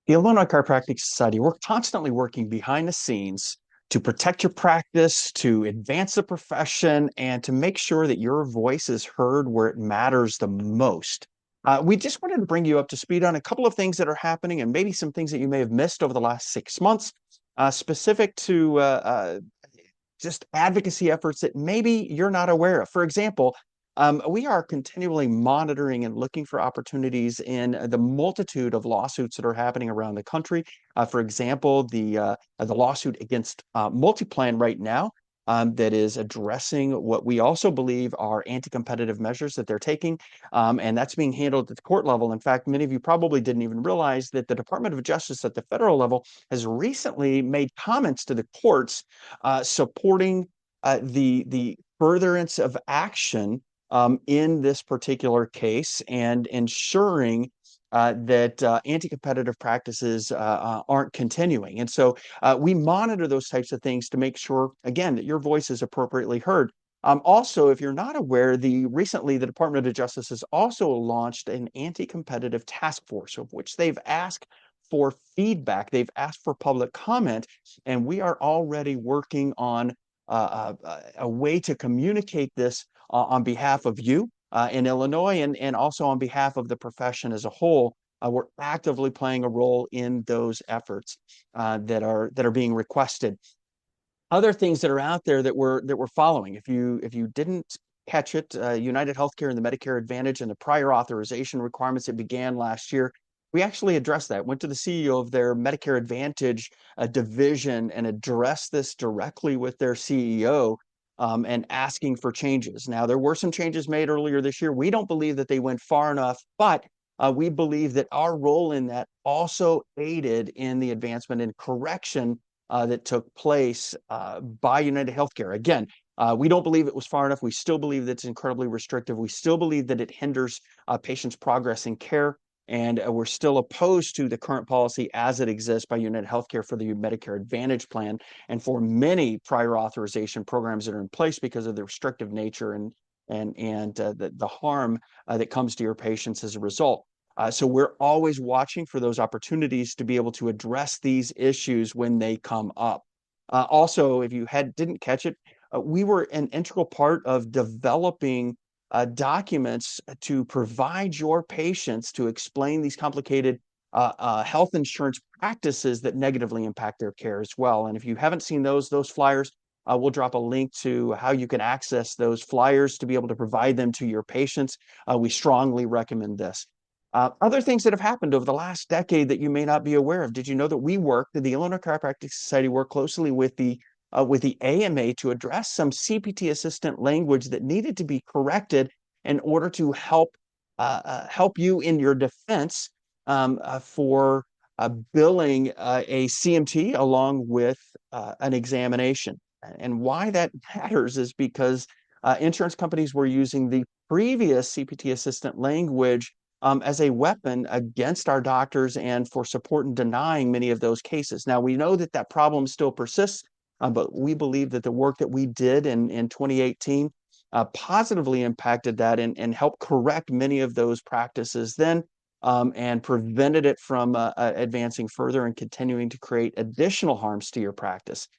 The Illinois Chiropractic Society, we're constantly working behind the scenes to protect your practice, to advance the profession, and to make sure that your voice is heard where it matters the most. We just wanted to bring you up to speed on a couple of things that are happening and maybe some things that you may have missed over the last 6 months, specific to just advocacy efforts that maybe you're not aware of. For example, we are continually monitoring and looking for opportunities in the multitude of lawsuits that are happening around the country. For example, the lawsuit against Multiplan right now that is addressing what we also believe are anti-competitive measures that they're taking, and that's being handled at the court level. In fact, many of you probably didn't even realize that the Department of Justice at the federal level has recently made comments to the courts supporting the furtherance of action in this particular case and ensuring that anti-competitive practices aren't continuing. And so we monitor those types of things to make sure, again, that your voice is appropriately heard. Also, if you're not aware, recently the Department of Justice has also launched an anti-competitive task force, of which they've asked for feedback. They've asked for public comment, and we are already working on a way to communicate this on behalf of you in Illinois and also on behalf of the profession as a whole. We're actively playing a role in those efforts that are being requested. Other things that are out there that we're following. If you didn't catch it, United Healthcare and the Medicare Advantage and the prior authorization requirements that began last year, we actually addressed that. Went to the CEO of their Medicare Advantage division and addressed this directly with their CEO and asking for changes. Now, there were some changes made earlier this year. We don't believe that they went far enough, but we believe that our role in that also aided in the advancement and correction that took place by United Healthcare. Again, we don't believe it was far enough. We still believe that it's incredibly restrictive. We still believe that it hinders patients' progress in care. And we're still opposed to the current policy as it exists by United Healthcare for the Medicare Advantage plan and for many prior authorization programs that are in place because of the restrictive nature and the harm that comes to your patients as a result. So we're always watching for those opportunities to be able to address these issues when they come up. Also, if you didn't catch it, we were an integral part of developing documents to provide your patients to explain these complicated health insurance practices that negatively impact their care as well. And if you haven't seen those flyers, we'll drop a link to how you can access those flyers to be able to provide them to your patients. We strongly recommend this. Other things that have happened over the last decade that you may not be aware of. Did you know that the Illinois Chiropractic Society worked closely with the AMA to address some CPT assistant language that needed to be corrected in order to help you in your defense for billing a CMT along with an examination. And why that matters is because insurance companies were using the previous CPT assistant language as a weapon against our doctors and for support in denying many of those cases. Now, we know that problem still persists, but we believe that the work that we did in 2018 positively impacted that and helped correct many of those practices then and prevented it from advancing further and continuing to create additional harms to your practice.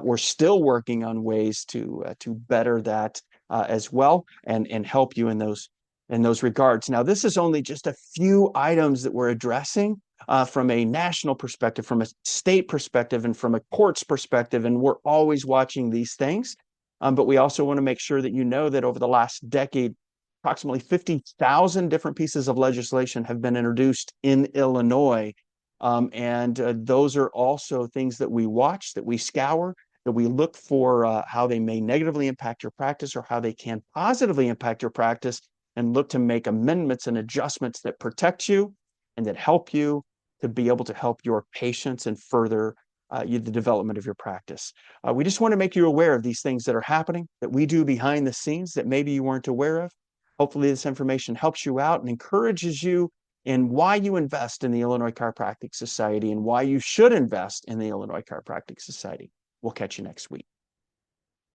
We're still working on ways to better that as well and help you in those regards. Now, this is only just a few items that we're addressing from a national perspective, from a state perspective, and from a court's perspective, and we're always watching these things. But we also want to make sure that you know that over the last decade, approximately 50,000 different pieces of legislation have been introduced in Illinois. And those are also things that we watch, that we scour, that we look for how they may negatively impact your practice or how they can positively impact your practice and look to make amendments and adjustments that protect you and that help you to be able to help your patients and further the development of your practice. We just want to make you aware of these things that are happening, that we do behind the scenes that maybe you weren't aware of. Hopefully this information helps you out and encourages you in why you invest in the Illinois Chiropractic Society and why you should invest in the Illinois Chiropractic Society. We'll catch you next week.